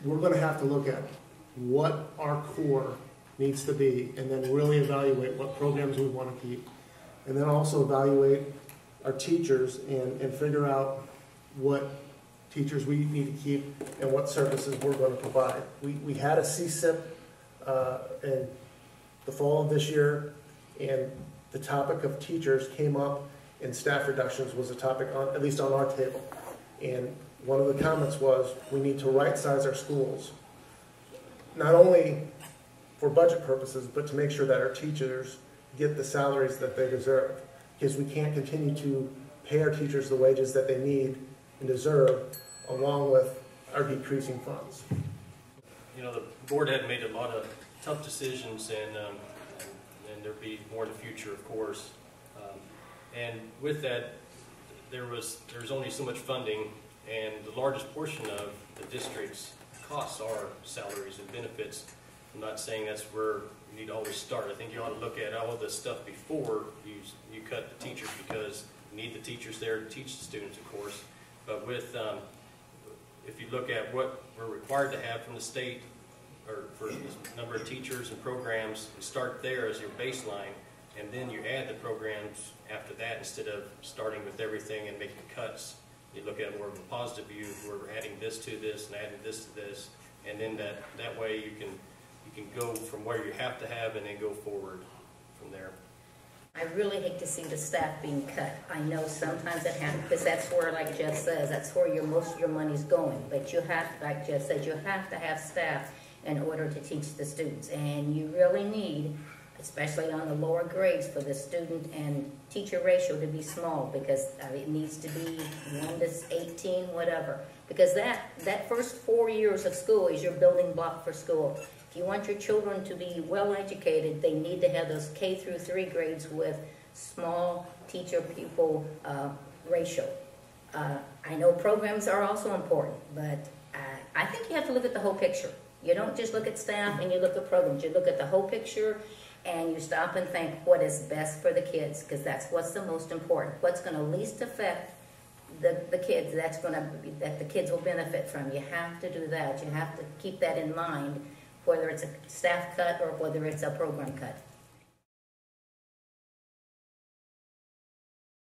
we're going to have to look at what our core needs to be and then really evaluate what programs we want to keep. And then also evaluate our teachers and figure out what teachers we need to keep and what services we're going to provide. We had a CCR in the fall of this year, and the topic of teachers came up, and staff reductions was a topic on, at least on our table. And one of the comments was we need to right-size our schools, not only for budget purposes, but to make sure that our teachers get the salaries that they deserve, because we can't continue to pay our teachers the wages that they need and deserve, along with our decreasing funds. You know, the board had made a lot of tough decisions, and there'll be more in the future, of course. And with that, there's only so much funding, and the largest portion of the district's costs are salaries and benefits. I'm not saying that's where you need to always start. I think you ought to look at all of this stuff before you cut the teachers, because you need the teachers there to teach the students, of course. But with if you look at what we're required to have from the state, or for the number of teachers and programs, and start there as your baseline, and then you add the programs after that instead of starting with everything and making cuts. You look at it more of a positive view, where we're adding this to this and adding this to this, and then that way you can go from where you have to have and then go forward from there. I really hate to see the staff being cut. I know sometimes it happens, because that's where, like Jeff says, that's where most of your money's going. But you have, like Jeff said, you have to have staff in order to teach the students. And you really need, especially on the lower grades, for the student and teacher ratio to be small, because it needs to be 1 to 18, whatever. Because that first 4 years of school is your building block for school. If you want your children to be well educated, they need to have those K through 3 grades with small teacher-pupil ratio. I know programs are also important, but I think you have to look at the whole picture. You don't just look at staff and you look at programs. You look at the whole picture, and you stop and think what is best for the kids, because that's what's the most important. What's going to least affect the kids, that the kids will benefit from. You have to do that. You have to keep that in mind, whether it's a staff cut or whether it's a program cut.